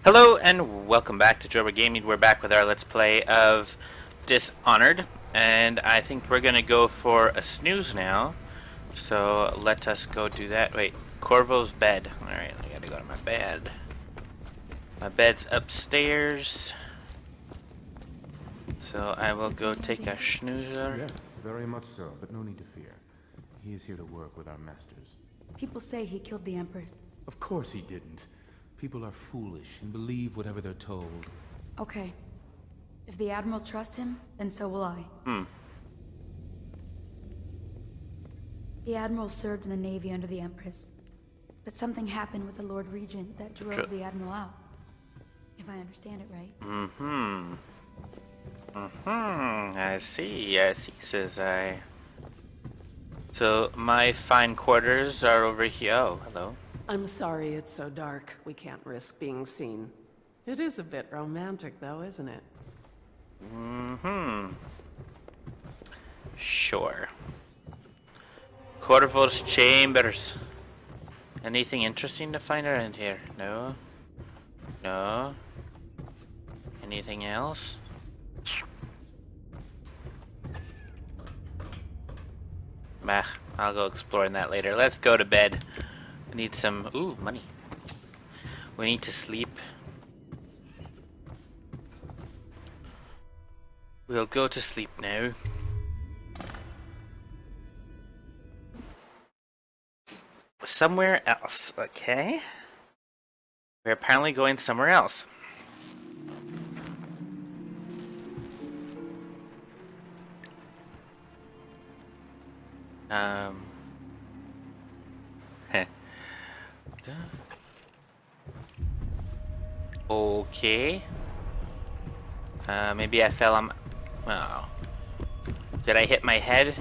Hello and welcome back to JoBra Gaming. We're back with our Let's Play of Dishonored, and I think we're gonna go for a snooze now. So let us go do that. Wait, Corvo's bed. Alright, I gotta go to my bed. My bed's upstairs. So I will go take a snoozer. Yes, very much so, but no need to fear. He is here to work with our masters. People say he killed the Empress. Of course he didn't. People are foolish and believe whatever they're told. Okay. If the Admiral trusts him, then so will I. The Admiral served in the Navy under the Empress. But something happened with the Lord Regent that drove the Admiral out. If I understand it right. I see, says I. So my fine quarters are over here. Oh, hello. I'm sorry it's so dark. We can't risk being seen. It is a bit romantic, though, isn't it? Sure. Corvo's chambers. Anything interesting to find around here? No? No? Anything else? Bah, I'll go exploring that later. Let's go to bed. I need some... Ooh, money. We need to sleep. We'll go to sleep now. Somewhere else, okay? We're apparently going somewhere else. Okay. Maybe I fell on... Oh. Did I hit my head?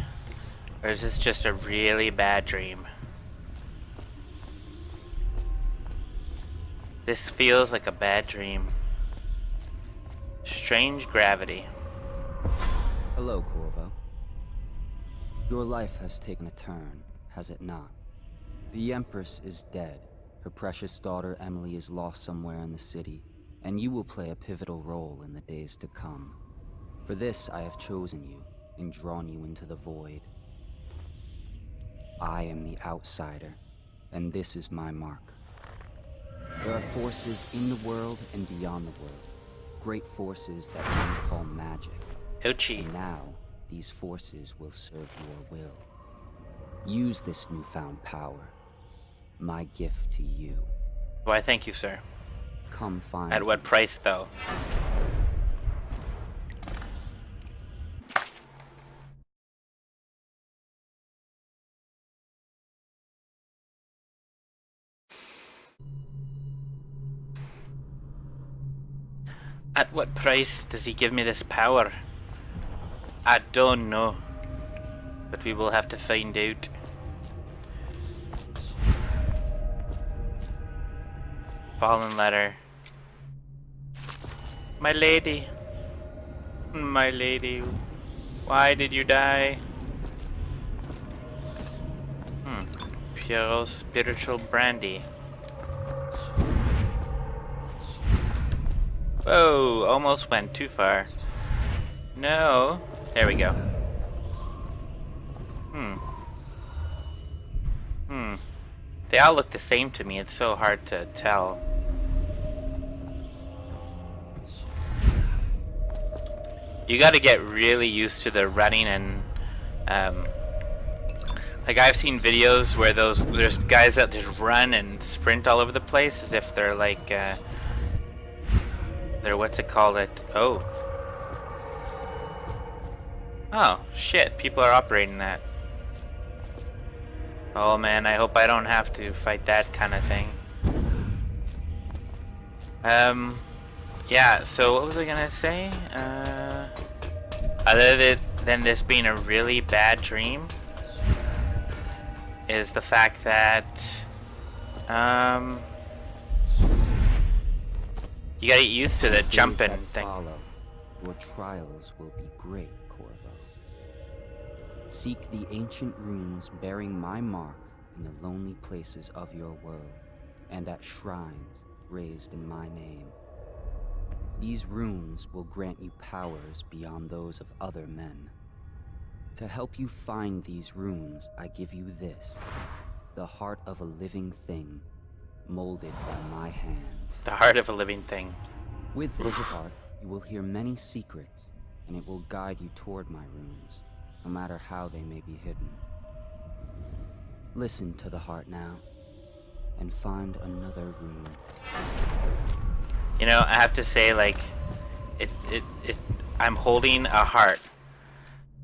Or is this just a really bad dream? This feels like a bad dream. Strange gravity. Hello, Corvo. Your life has taken a turn, has it not? The Empress is dead. Her precious daughter Emily is lost somewhere in the city, and you will play a pivotal role in the days to come. For this, I have chosen you and drawn you into the void. I am the outsider, and this is my mark. There are forces in the world and beyond the world, great forces that men call magic. Ouchie. And now, these forces will serve your will. Use this newfound power. My gift to you. Why, thank you, sir. Come find At what price, though? At what price does he give me this power? I don't know. But we will have to find out. Fallen letter. My lady. My lady. Why did you die? Pure spiritual brandy. Whoa, almost went too far. No. There we go. They all look the same to me. It's so hard to tell. You gotta get really used to the running and, like I've seen videos where there's guys that just run and sprint all over the place as if they're like, they're, what's it called? Oh, shit, people are operating that. Oh man, I hope I don't have to fight that kind of thing. Yeah, so what was I gonna say? Other than this being a really bad dream, is the fact that, you gotta get used to the jumping thing. Your trials will be great, Corvo. Seek the ancient runes bearing my mark in the lonely places of your world, and at shrines raised in my name. These runes will grant you powers beyond those of other men. To help you find these runes, I give you this, the heart of a living thing, molded by my hands. The heart of a living thing. With this heart, you will hear many secrets, and it will guide you toward my runes, no matter how they may be hidden. Listen to the heart now, and find another rune. You know, I have to say, like, I'm holding a heart.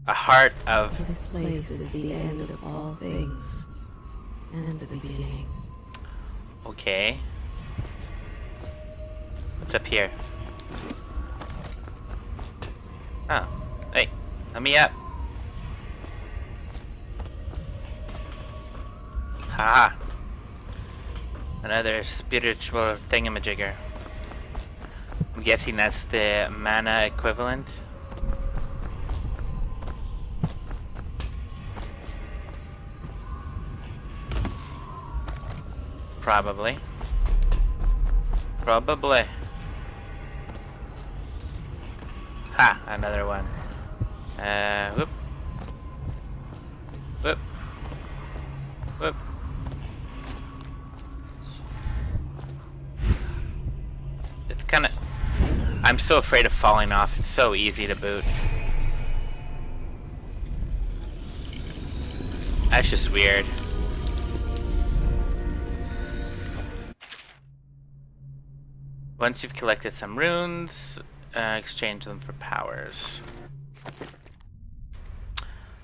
A heart of... This place is the end of all things, and the beginning. Okay. What's up here? Oh. Hey, let me up. Haha. Another spiritual thingamajigger. I'm guessing that's the mana equivalent. Probably. Probably. Ha! Another one. Whoop. Whoop. Whoop. It's kinda... I'm so afraid of falling off. It's so easy to boot. That's just weird. Once you've collected some runes, exchange them for powers.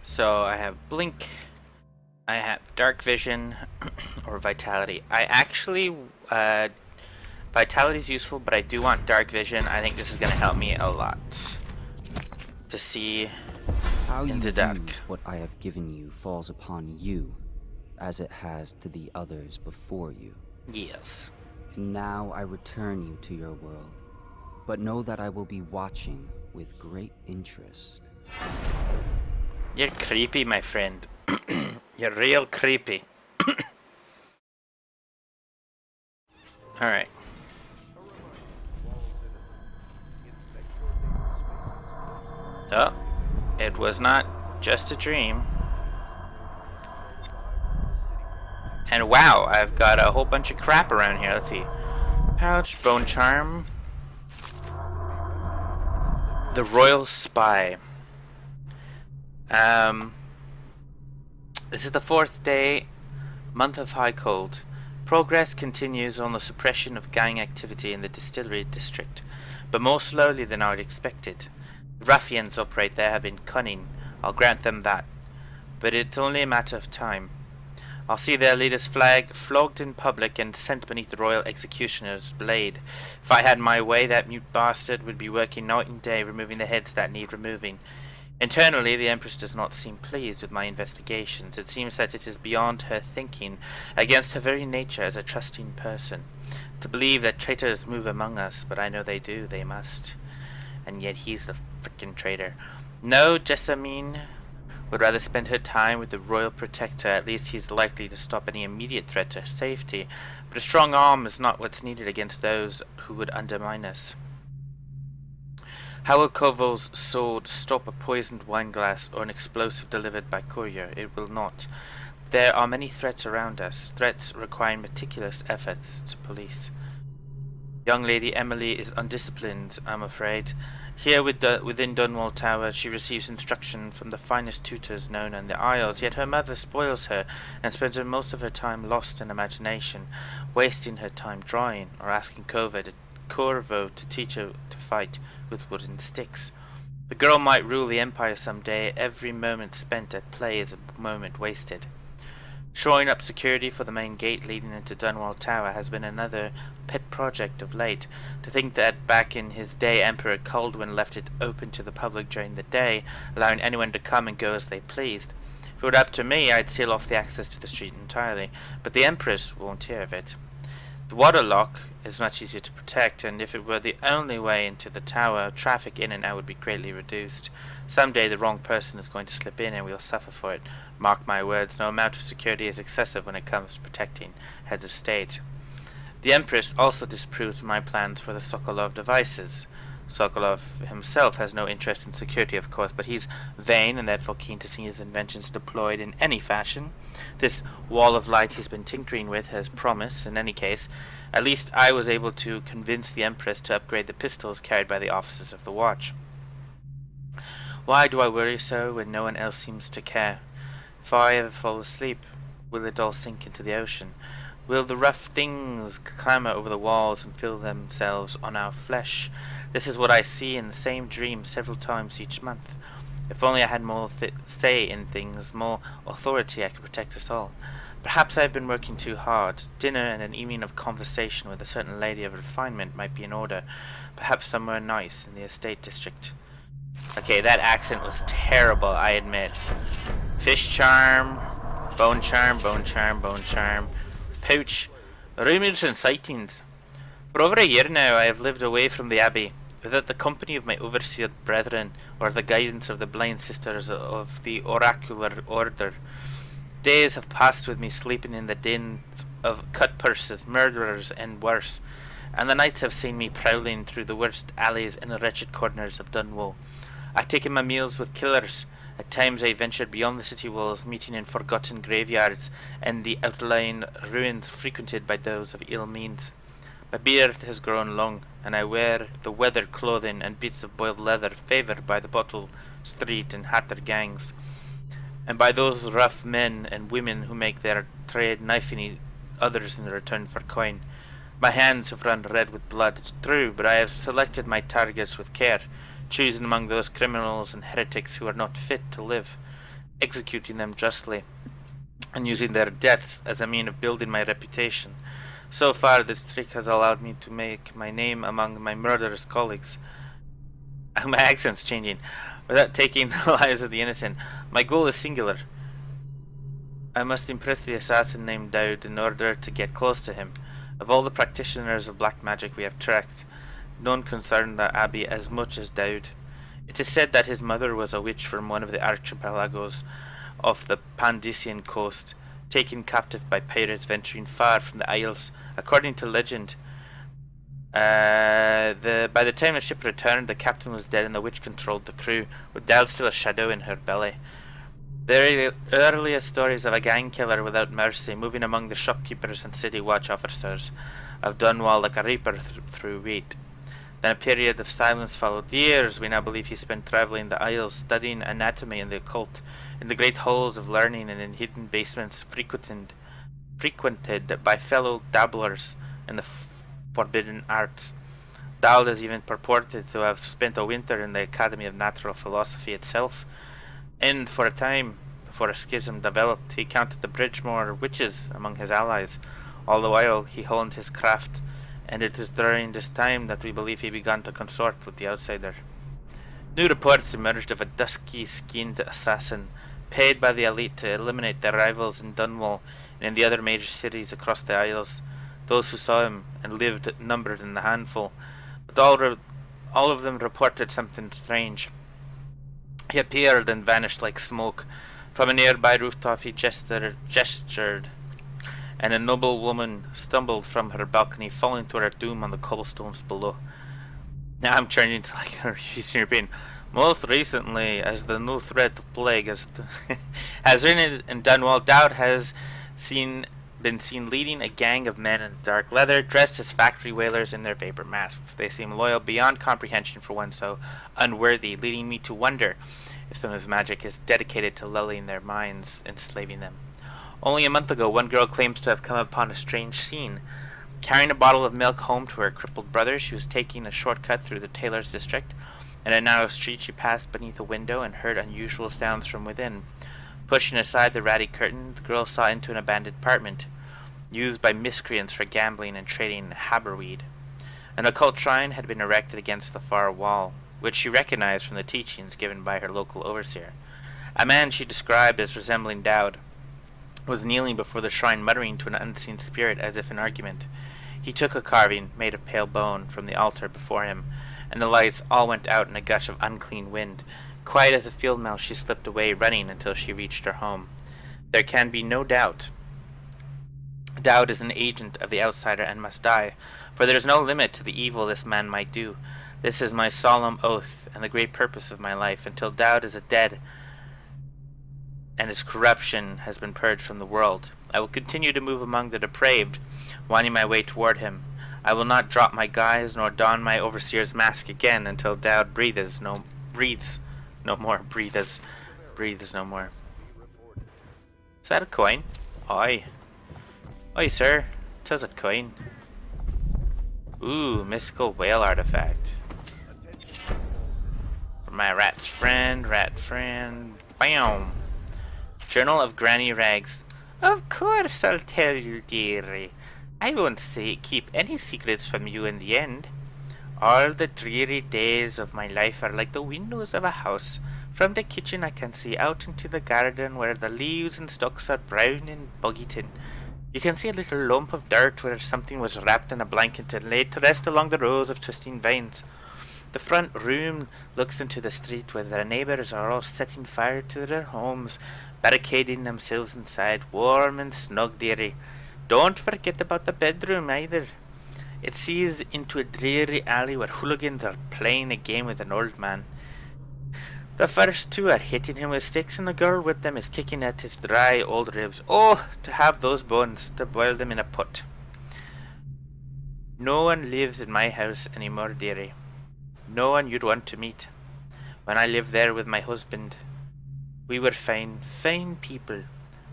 So I have Blink, I have Dark Vision, or Vitality. I actually, Vitality is useful, but I do want Dark Vision. I think this is going to help me a lot to see How you into dark. use what I have given you falls upon you, as it has to the others before you. Yes. And now I return you to your world, but know that I will be watching with great interest. You're creepy, my friend. You're real creepy. Alright. Oh, it was not just a dream. And wow, I've got a whole bunch of crap around here. Let's see. Pouch, bone charm. The Royal Spy. This is the 4th day, month of high cold. Progress continues on the suppression of gang activity in the distillery district, but more slowly than I had expected. The ruffians operate there have been cunning, I'll grant them that, but it's only a matter of time. I'll see their leader's flag flogged in public and sent beneath the royal executioner's blade. If I had my way, that mute bastard would be working night and day removing the heads that need removing. Internally, the Empress does not seem pleased with my investigations. It seems that it is beyond her thinking, against her very nature as a trusting person, to believe that traitors move among us, but I know they do, they must. And yet he's the frickin' traitor. No, Jessamine would rather spend her time with the royal protector. At least he's likely to stop any immediate threat to her safety. But a strong arm is not what's needed against those who would undermine us. How will Koval's sword stop a poisoned wine glass or an explosive delivered by courier? It will not. There are many threats around us, threats requiring meticulous efforts to police. Young Lady Emily is undisciplined, I'm afraid. Here within Dunwall Tower, she receives instruction from the finest tutors known in the Isles, yet her mother spoils her and spends most of her time lost in imagination, wasting her time drawing or asking Corvo to teach her to fight with wooden sticks. The girl might rule the Empire someday. Every moment spent at play is a moment wasted. Shoring up security for the main gate leading into Dunwall Tower has been another pet project of late. To think that back in his day Emperor Caldwin left it open to the public during the day, allowing anyone to come and go as they pleased. If it were up to me, I'd seal off the access to the street entirely, but the Empress won't hear of it. The water lock is much easier to protect, and if it were the only way into the tower, traffic in and out would be greatly reduced. Someday the wrong person is going to slip in and we'll suffer for it. Mark my words, no amount of security is excessive when it comes to protecting heads of state. The Empress also disapproves my plans for the Sokolov devices. Sokolov himself has no interest in security, of course, but he's vain and therefore keen to see his inventions deployed in any fashion. This wall of light he's been tinkering with has promise, in any case. At least I was able to convince the Empress to upgrade the pistols carried by the officers of the watch. Why do I worry so when no one else seems to care? If I ever fall asleep, will it all sink into the ocean? Will the rough things clamber over the walls and feel themselves on our flesh? This is what I see in the same dream several times each month. If only I had more say in things, more authority, I could protect us all. Perhaps I have been working too hard. Dinner and an evening of conversation with a certain lady of refinement might be in order. Perhaps somewhere nice in the estate district. Okay, that accent was terrible, I admit. Fish charm, bone charm, bone charm, bone charm. Pouch, rumours and sightings. For over a year now I have lived away from the Abbey, without the company of my overseer brethren, or the guidance of the blind sisters of the oracular order. Days have passed with me sleeping in the dens of cut-purses, murderers, and worse, and the nights have seen me prowling through the worst alleys and the wretched corners of Dunwall. I've taken my meals with killers. At times I ventured beyond the city walls, meeting in forgotten graveyards and the outlying ruins frequented by those of ill means. My beard has grown long, and I wear the weathered clothing and bits of boiled leather favoured by the bottle, street, and hatter gangs, and by those rough men and women who make their trade knifing others in return for coin. My hands have run red with blood, it's true, but I have selected my targets with care, choosing among those criminals and heretics who are not fit to live, executing them justly, and using their deaths as a mean of building my reputation. So far, this trick has allowed me to make my name among my murderous colleagues. My accent's changing. Without taking the lives of the innocent. My goal is singular. I must impress the assassin named Dowd in order to get close to him. Of all the practitioners of black magic we have tracked, none concern the Abbey as much as Dowd. It is said that his mother was a witch from one of the archipelagos off the Pandician coast, taken captive by pirates venturing far from the Isles. According to legend, by the time the ship returned, the captain was dead and the witch controlled the crew, with Dowd still a shadow in her belly. The earliest stories of a gang killer without mercy moving among the shopkeepers and city watch officers of Dunwall like a reaper through wheat. Then a period of silence followed. Years we now believe he spent travelling the Isles, studying anatomy and the occult, in the great halls of learning and in hidden basements frequented by fellow dabblers in the forbidden arts. Dowd has even purported to have spent a winter in the Academy of Natural Philosophy itself, and for a time, before a schism developed, he counted the Bridgemore witches among his allies. All the while he honed his craft, and it is during this time that we believe he began to consort with the outsider. New reports emerged of a dusky-skinned assassin, paid by the elite to eliminate their rivals in Dunwall and in the other major cities across the Isles. Those who saw him and lived numbered in the handful, but all of them reported something strange. He appeared and vanished like smoke. From a nearby rooftop he gestured, and a noble woman stumbled from her balcony, falling to her doom on the cobblestones below. Now I'm turning to like a Eastern European. Most recently, as the new threat of plague has risen in Dunwall, Dowd has been seen leading a gang of men in dark leather, dressed as factory whalers in their vapor masks. They seem loyal beyond comprehension for one so unworthy, leading me to wonder if some of his magic is dedicated to lulling their minds, enslaving them. Only a month ago, one girl claims to have come upon a strange scene. Carrying a bottle of milk home to her crippled brother, she was taking a shortcut through the tailor's district. In a narrow street, she passed beneath a window and heard unusual sounds from within. Pushing aside the ratty curtain, the girl saw into an abandoned apartment, used by miscreants for gambling and trading haberweed. An occult shrine had been erected against the far wall, which she recognized from the teachings given by her local overseer. A man she described as resembling Dowd was kneeling before the shrine, muttering to an unseen spirit as if in argument. He took a carving, made of pale bone, from the altar before him, and the lights all went out in a gush of unclean wind. Quiet as a field mouse, she slipped away, running until she reached her home. There can be no doubt Dowd is an agent of the outsider and must die, for there is no limit to the evil this man might do. This is my solemn oath, and the great purpose of my life, until Dowd is dead, and his corruption has been purged from the world. I will continue to move among the depraved, winding my way toward him. I will not drop my guise, nor don my overseer's mask again, until Dowd breathes no more. Is that a coin? Aye. Oi, sir. 'Tis a coin. Ooh, mystical whale artifact. For my rat friend. Bam! Journal of Granny Rags. Of course I'll tell you, dearie. I won't keep any secrets from you in the end. All the dreary days of my life are like the windows of a house. From the kitchen I can see out into the garden where the leaves and stalks are brown and bog-eaten. You can see a little lump of dirt where something was wrapped in a blanket and laid to rest along the rows of twisting vines. The front room looks into the street where their neighbours are all setting fire to their homes, barricading themselves inside, warm and snug, dearie. Don't forget about the bedroom either. It sees into a dreary alley where hooligans are playing a game with an old man. The first two are hitting him with sticks, and the girl with them is kicking at his dry old ribs. Oh, to have those bones, to boil them in a pot. No one lives in my house anymore, dearie. No one you'd want to meet. When I lived there with my husband, we were fine people.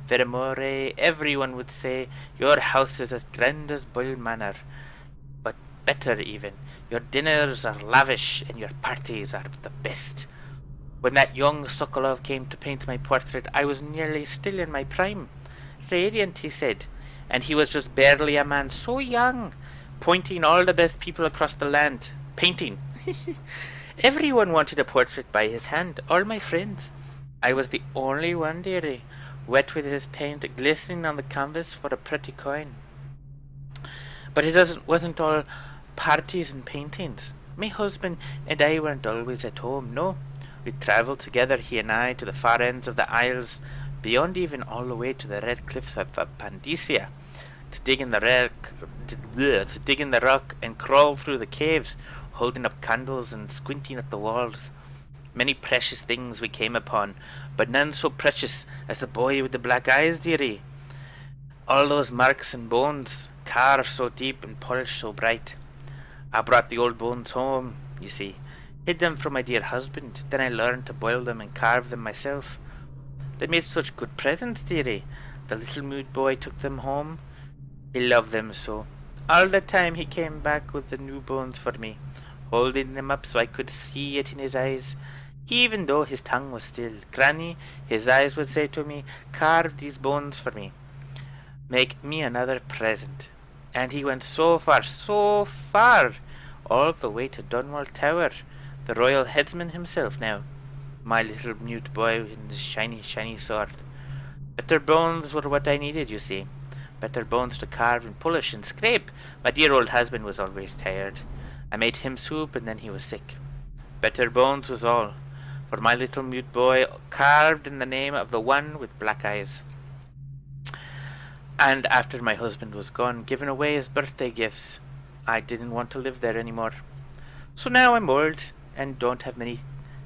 Vermore, everyone would say, your house is as grand as Boyle Manor, but better even. Your dinners are lavish, and your parties are the best. When that young Sokolov came to paint my portrait, I was nearly still in my prime. Radiant, he said, and he was just barely a man, so young, pointing all the best people across the land, painting. Everyone wanted a portrait by his hand, all my friends. I was the only one, dearie, wet with his paint, glistening on the canvas for a pretty coin. But it wasn't all parties and paintings. My husband and I weren't always at home, no. We travelled together, he and I, to the far ends of the Isles, beyond even all the way to the red cliffs of Pandysia, to dig in the rock and crawl through the caves, holding up candles and squinting at the walls. Many precious things we came upon, but none so precious as the boy with the black eyes, dearie. All those marks and bones, carved so deep and polished so bright. I brought the old bones home, you see, hid them from my dear husband, then I learned to boil them and carve them myself. They made such good presents, dearie. The little mood boy took them home. He loved them so. All the time he came back with the new bones for me, holding them up so I could see it in his eyes. Even though his tongue was still, Granny, his eyes would say to me, carve these bones for me. Make me another present. And he went so far, all the way to Dunwall Tower, the royal headsman himself now, my little mute boy in his shiny, shiny sword. Better bones were what I needed, you see. Better bones to carve and polish and scrape. My dear old husband was always tired. I made him soup and then he was sick. Better bones was all, for my little mute boy, carved in the name of the one with black eyes. And after my husband was gone, giving away his birthday gifts, I didn't want to live there anymore. So now I'm old and don't have many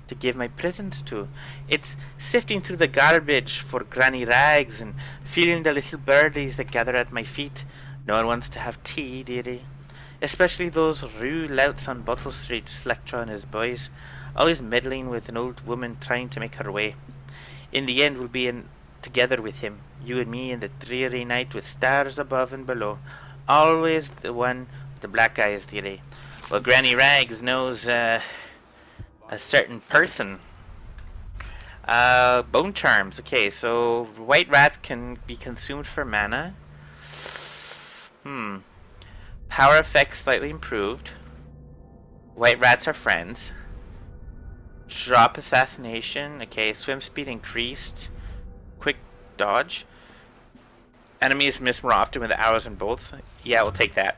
to give my presents to. It's sifting through the garbage for Granny Rags and feeling the little birdies that gather at my feet. No one wants to have tea, dearie. Especially those rue louts on Bottle Street, Slackjaw and his boys, always meddling with an old woman trying to make her way. In the end we'll be together with him, you and me in the dreary night with stars above and below. Always the one with the black eyes, dearie. Well, Granny Rags knows a certain person. Bone charms. Okay, so white rats can be consumed for mana. Power effects slightly improved. White rats are friends. Drop assassination. Okay, swim speed increased. Quick dodge. Enemies miss more often with arrows and bolts. Yeah, we'll take that.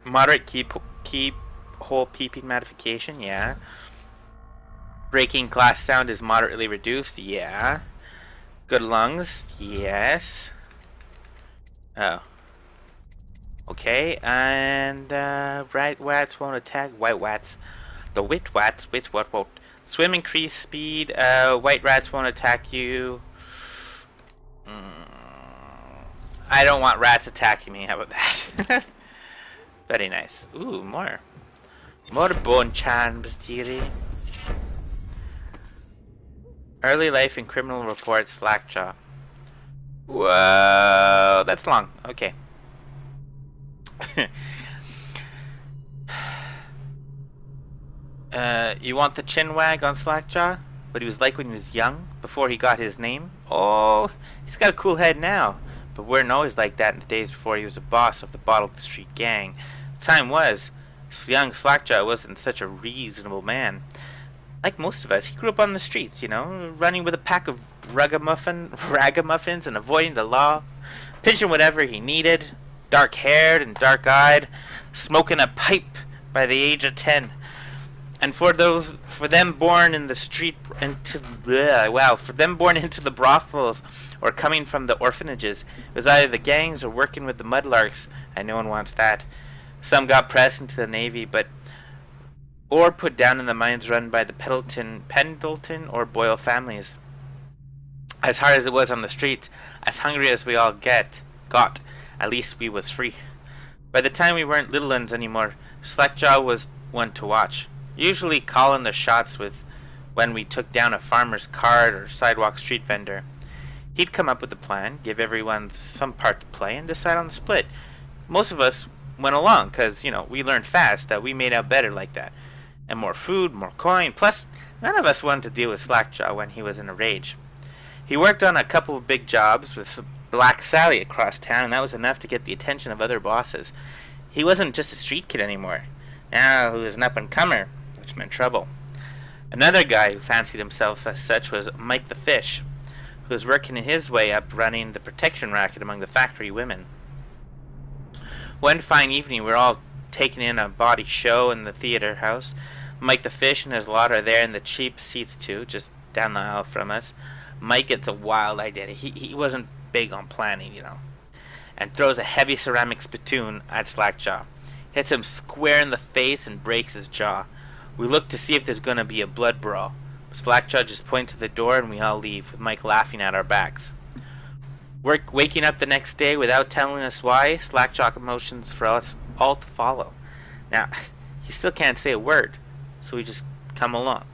Moderate keyhole peeping modification. Yeah. Breaking glass sound is moderately reduced. Yeah. Good lungs. Yes. Oh. Okay, and right wats won't attack white wats. The wit wats, what won't. Swim increase speed, white rats won't attack you. I don't want rats attacking me, how about that? Very nice. Ooh, more. More bone charms, dearie. Early life and criminal report, Slackjaw. Whoa, that's long. Okay. You want the chin wag on Slackjaw? What he was like when he was young, before he got his name? Oh, he's got a cool head now, but weren't always like that in the days before he was a boss of the Bottle of the Street gang. The time was, young Slackjaw wasn't such a reasonable man. Like most of us, he grew up on the streets, you know, running with a pack of ragamuffins and avoiding the law, pinching whatever he needed, dark-haired and dark-eyed, smoking a pipe by the age of 10. And for them born in the street into the brothels or coming from the orphanages, it was either the gangs or working with the mudlarks, and no one wants that. Some got pressed into the Navy, or put down in the mines run by the Pendleton or Boyle families. As hard as it was on the streets, as hungry as we all got, at least we was free. By the time we weren't little uns anymore, Slackjaw was one to watch. Usually calling the shots when we took down a farmer's cart or sidewalk street vendor. He'd come up with a plan, give everyone some part to play, and decide on the split. Most of us went along, because, we learned fast that we made out better like that. And more food, more coin, plus none of us wanted to deal with Slackjaw when he was in a rage. He worked on a couple of big jobs with Black Sally across town, and that was enough to get the attention of other bosses. He wasn't just a street kid anymore. Now he was an up-and-comer, which meant trouble. Another guy who fancied himself as such was Mike the Fish, who was working his way up running the protection racket among the factory women. One fine evening, we were all taking in a bawdy show in the theater house. Mike the Fish and his lot are there in the cheap seats too, just down the aisle from us. Mike gets a wild idea. He wasn't big on planning, and throws a heavy ceramic spittoon at Slackjaw. Hits him square in the face and breaks his jaw. We look to see if there's going to be a blood brawl. Slackjaw just points at the door and we all leave, with Mike laughing at our backs. Waking up the next day without telling us why, Slackjaw motions for us all to follow. Now, he still can't say a word, so we just come along.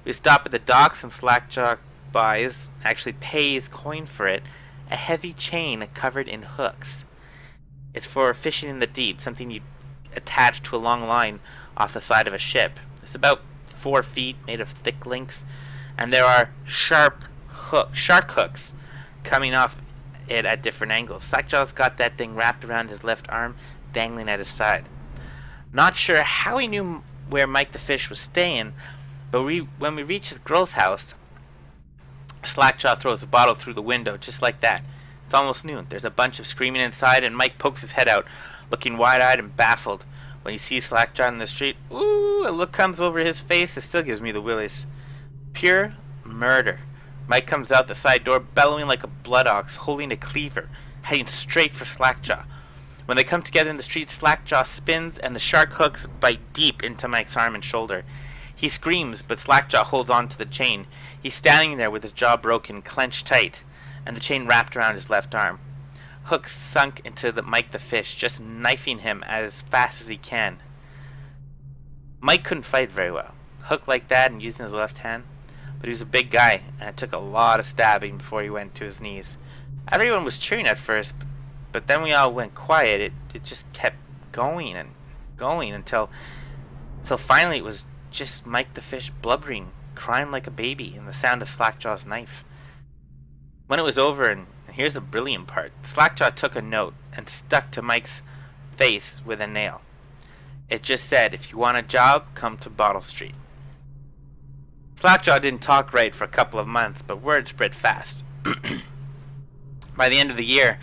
We stop at the docks and Slackjaw pays coin for it, a heavy chain covered in hooks. It's for fishing in the deep, something you attach to a long line off the side of a ship. It's about 4 feet, made of thick links, and there are shark hooks coming off it at different angles. Slackjaw's got that thing wrapped around his left arm, dangling at his side. Not sure how he knew where Mike the Fish was staying, but when we reach his girl's house, Slackjaw throws a bottle through the window, just like that. It's almost noon. There's a bunch of screaming inside, and Mike pokes his head out, looking wide-eyed and baffled. When he sees Slackjaw in the street, ooh, a look comes over his face that still gives me the willies. Pure murder. Mike comes out the side door, bellowing like a blood ox, holding a cleaver, heading straight for Slackjaw. When they come together in the street, Slackjaw spins, and the shark hooks bite deep into Mike's arm and shoulder. He screams, but Slackjaw holds on to the chain. He's standing there with his jaw broken, clenched tight, and the chain wrapped around his left arm. Hook sunk into Mike the Fish, just knifing him as fast as he can. Mike couldn't fight very well. Hook like that and using his left hand. But he was a big guy, and it took a lot of stabbing before he went to his knees. Everyone was cheering at first, but then we all went quiet. It just kept going and going until finally it was just Mike the Fish blubbering, crying like a baby, and the sound of Slackjaw's knife. When it was over, and here's the brilliant part, Slackjaw took a note and stuck to Mike's face with a nail. It just said, "If you want a job, come to Bottle Street." Slackjaw didn't talk right for a couple of months, but word spread fast. By the end of the year,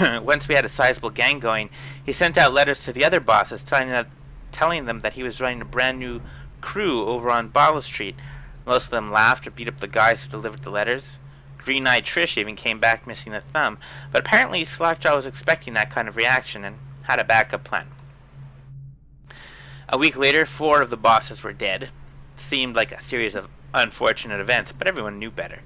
once we had a sizable gang going, he sent out letters to the other bosses telling them that he was running a brand new crew over on Bottle Street. Most of them laughed or beat up the guys who delivered the letters. Green-eyed Trish even came back missing a thumb, but apparently Slackjaw was expecting that kind of reaction and had a backup plan. A week later, 4 of the bosses were dead. It seemed like a series of unfortunate events, but everyone knew better.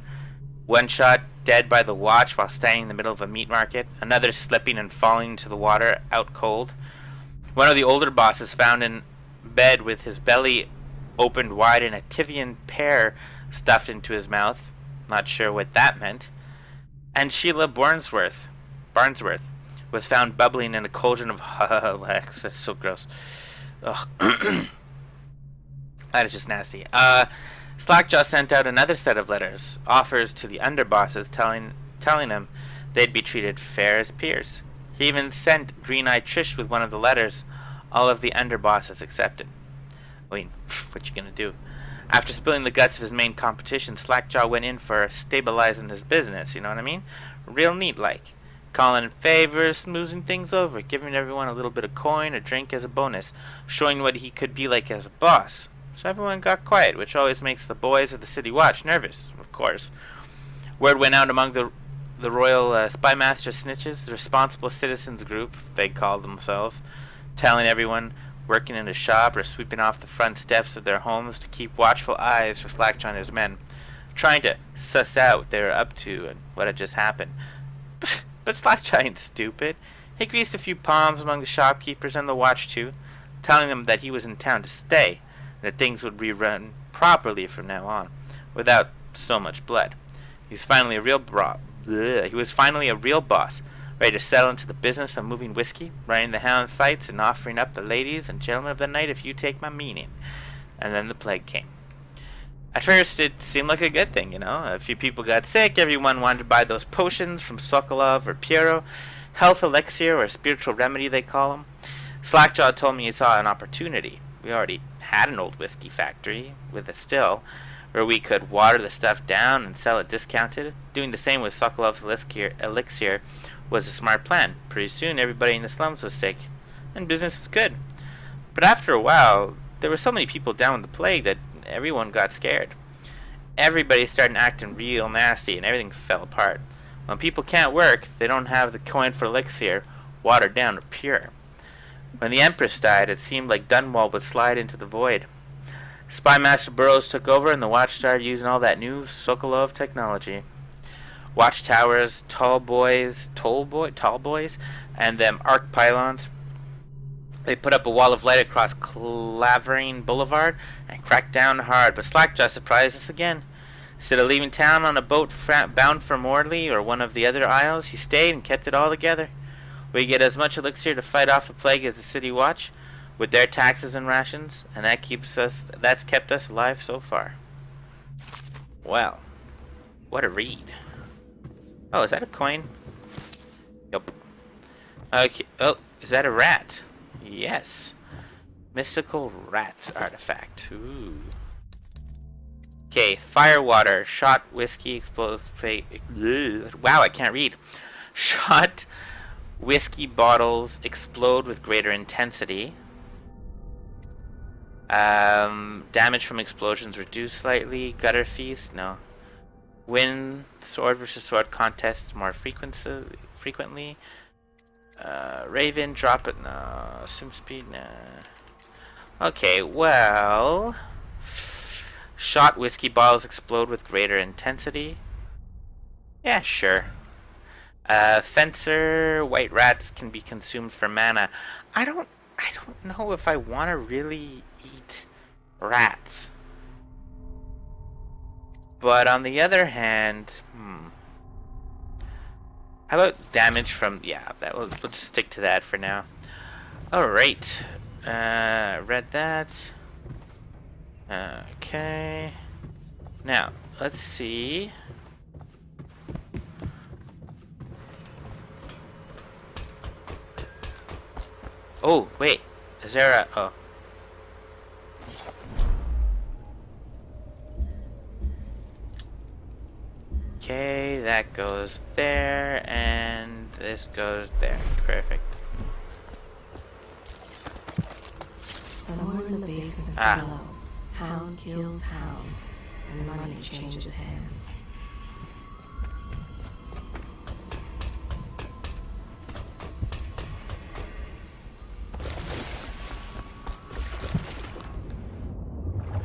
One shot dead by the watch while standing in the middle of a meat market, another slipping and falling into the water out cold. One of the older bosses found in bed with his belly opened wide and a Tivian pear stuffed into his mouth. Not sure what that meant. And Sheila Barnsworth was found bubbling in a cauldron of wax. That's so gross. Ugh. That is just nasty. Slackjaw sent out another set of letters, offers to the underbosses, telling them they'd be treated fair as peers. He even sent Green-eyed Trish with one of the letters. All of the underbosses accepted. I mean, what you gonna do? After spilling the guts of his main competition, Slackjaw went in for stabilizing his business, you know what I mean? Real neat-like. Calling in favors, smoothing things over, giving everyone a little bit of coin or drink as a bonus, showing what he could be like as a boss. So everyone got quiet, which always makes the boys of the City Watch nervous, of course. Word went out among the Royal Spymaster Snitches, the Responsible Citizens Group, they called themselves, telling everyone working in a shop or sweeping off the front steps of their homes to keep watchful eyes for Slackjaw and his men, trying to suss out what they were up to and what had just happened. But Slackjaw ain't stupid. He greased a few palms among the shopkeepers and the watch too, telling them that he was in town to stay, and that things would be run properly from now on, without so much blood. He was finally a real boss, ready to settle into the business of moving whiskey, running the hound fights, and offering up the ladies and gentlemen of the night if you take my meaning. And then the plague came. At first, it seemed like a good thing, you know. A few people got sick, everyone wanted to buy those potions from Sokolov or Piero, health elixir or spiritual remedy they call them. Slackjaw told me he saw an opportunity. We already had an old whiskey factory with a still, where we could water the stuff down and sell it discounted. Doing the same with Sokolov's elixir was a smart plan. Pretty soon everybody in the slums was sick, and business was good. But after a while, there were so many people down with the plague that everyone got scared. Everybody started acting real nasty, and everything fell apart. When people can't work, they don't have the coin for elixir, watered down or pure. When the Empress died, it seemed like Dunwall would slide into the void. Spymaster Burroughs took over, and the Watch started using all that new Sokolov technology. Watchtowers, tall boys, and them arc pylons. They put up a wall of light across Clavering Boulevard and cracked down hard, but Slackjaw surprised us again. Instead of leaving town on a boat bound for Morley or one of the other isles, he stayed and kept it all together. We get as much elixir to fight off the plague as the City Watch, with their taxes and rations, and that's kept us alive so far. Well, what a read. Oh, is that a coin? Yup. Okay. Oh, is that a rat? Yes. Mystical rat artifact. Ooh. Okay, firewater, shot, whiskey, explosive fate. Wow, I can't read. Shot, whiskey bottles explode with greater intensity. Damage from explosions reduced slightly. Gutter feast, no. Win sword versus sword contests more frequently. Raven, drop it, no. Sim speed, no. Okay, well, shot whiskey bottles explode with greater intensity. Yeah, sure. Fencer, white rats can be consumed for mana. I don't know if I want to really eat rats. But on the other hand, how about damage from, yeah, we'll just stick to that for now. Alright, read that. Okay. Now, let's see. Oh, wait, is there a, oh. Okay, that goes there, and this goes there. Perfect. Somewhere in the basement below, hound kills hound, and money changes hands.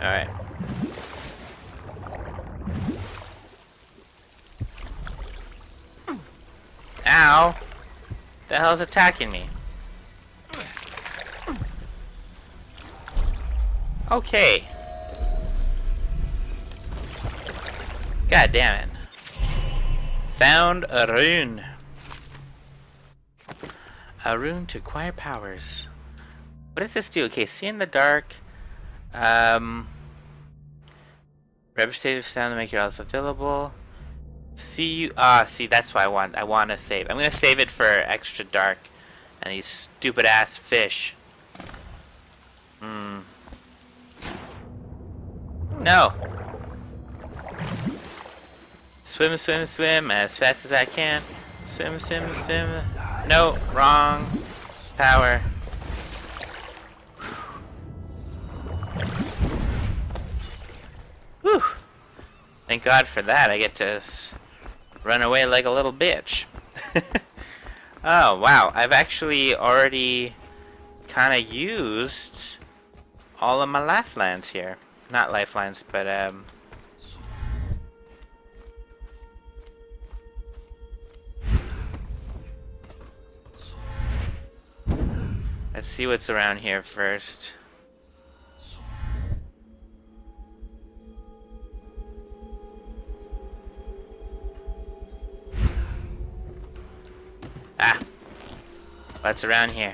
Alright. Ow! The hell's attacking me? Okay. God damn it. Found a rune. A rune to acquire powers. What does this do? Okay, see in the dark. Representative sound to make it also available. See you. See, that's what I want. I want to save. I'm gonna save it for extra dark. And these stupid ass fish. No. Swim, swim, swim as fast as I can. Swim, swim, swim. No, wrong. Power. Whew. Thank God for that. I get to run away like a little bitch. Oh, wow. I've actually already kind of used all of my lifelines here. Not lifelines, but, let's see what's around here first. Ah! What's around here?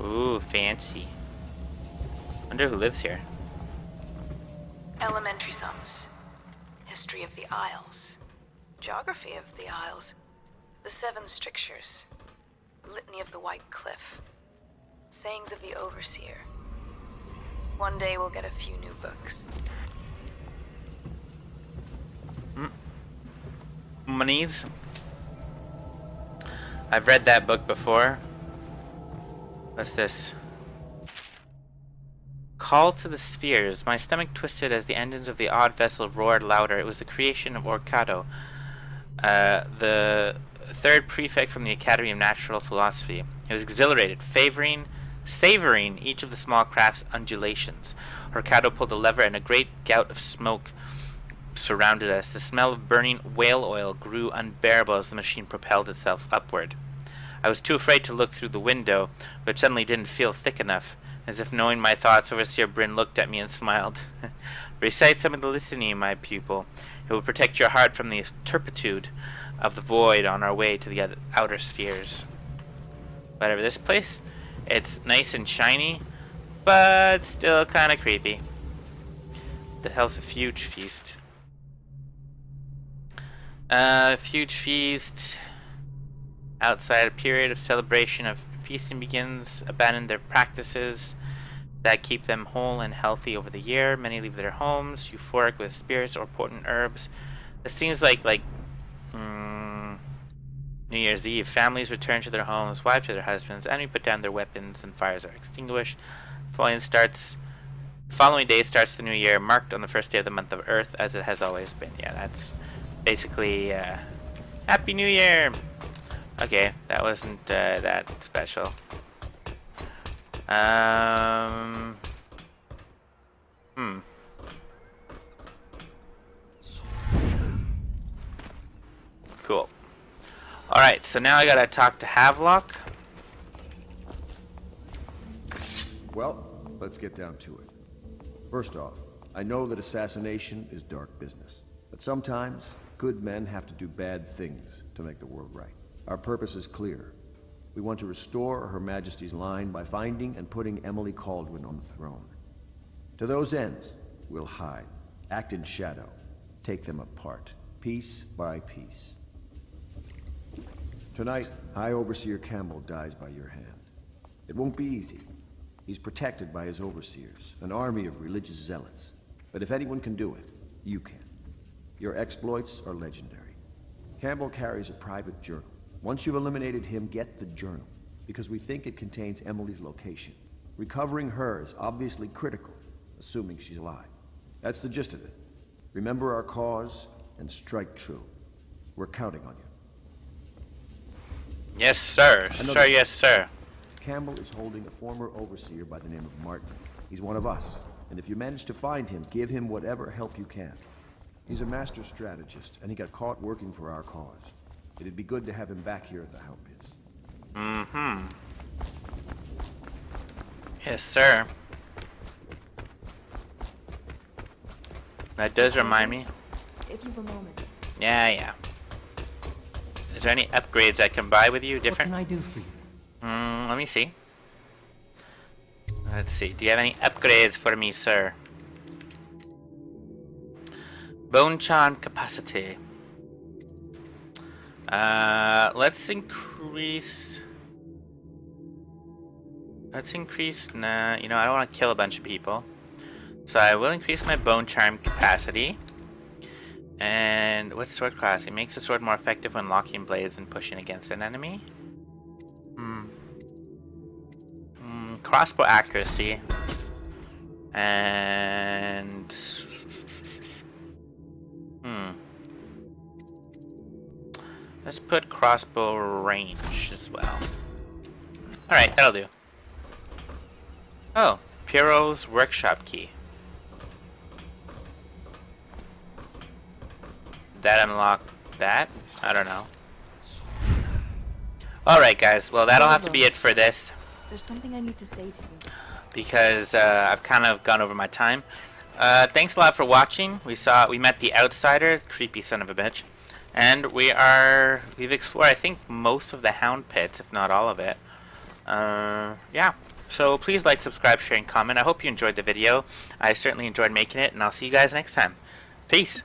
Ooh, fancy. Wonder who lives here. Elementary sums. History of the Isles. Geography of the Isles. The Seven Strictures. Litany of the White Cliff. Sayings of the Overseer. One day we'll get a few new books. Monies. I've read that book before. What's this? Call to the Spheres. My stomach twisted as the engines of the odd vessel roared louder. It was the creation of Orcado, the third prefect from the Academy of Natural Philosophy. He was exhilarated, savoring each of the small craft's undulations. Orcado pulled a lever and a great gout of smoke surrounded us. The smell of burning whale oil grew unbearable as the machine propelled itself upward. I was too afraid to look through the window, which suddenly didn't feel thick enough. As if knowing my thoughts, Overseer Bryn looked at me and smiled. Recite some of the litany, my pupil. It will protect your heart from the turpitude of the void on our way to the outer spheres. Whatever, this place, it's nice and shiny, but still kind of creepy. The hell's a huge feast? Huge feast. Outside a period of celebration of feasting begins, abandon their practices that keep them whole and healthy over the year. Many leave their homes, euphoric with spirits or potent herbs. It seems like New Year's Eve. Families return to their homes, wives to their husbands, enemy put down their weapons, and fires are extinguished. The following day starts the new year, marked on the first day of the month of Earth, as it has always been. Yeah, that's basically Happy New Year! Okay, that wasn't that special. Cool. Alright, so now I gotta talk to Havelock. Well, let's get down to it. First off, I know that assassination is dark business, but sometimes good men have to do bad things to make the world right. Our purpose is clear. We want to restore Her Majesty's line by finding and putting Emily Kaldwin on the throne. To those ends, we'll hide, act in shadow, take them apart, piece by piece. Tonight, High Overseer Campbell dies by your hand. It won't be easy. He's protected by his overseers, an army of religious zealots. But if anyone can do it, you can. Your exploits are legendary. Campbell carries a private journal. Once you've eliminated him, get the journal, because we think it contains Emily's location. Recovering her is obviously critical, assuming she's alive. That's the gist of it. Remember our cause and strike true. We're counting on you. Yes, sir. Another- Sir, yes, sir. Campbell is holding a former overseer by the name of Martin. He's one of us, and if you manage to find him, give him whatever help you can. He's a master strategist, and he got caught working for our cause. It'd be good to have him back here at the Hound Pits. Mm-hmm. Yes, sir. That does remind me. If you've a moment. Yeah. Is there any upgrades I can buy with you? What Different? can I do for you? Let me see. Let's see. Do you have any upgrades for me, sir? Bone charm capacity. Let's increase. Nah, you know, I don't want to kill a bunch of people. So I will increase my bone charm capacity. And what's sword class? It makes the sword more effective when locking blades and pushing against an enemy. Crossbow accuracy. And let's put crossbow range as well. Alright, that'll do. Oh, Pierrot's workshop key. That unlock that? I don't know. Alright guys, well that'll have to be it for this. There's something I need to say to you. Because I've kind of gone over my time. Thanks a lot for watching. We met the Outsider, creepy son of a bitch. And we've explored I think most of the Hound Pits, if not all of it. Yeah. So please like, subscribe, share, and comment. I hope you enjoyed the video. I certainly enjoyed making it, and I'll see you guys next time. Peace!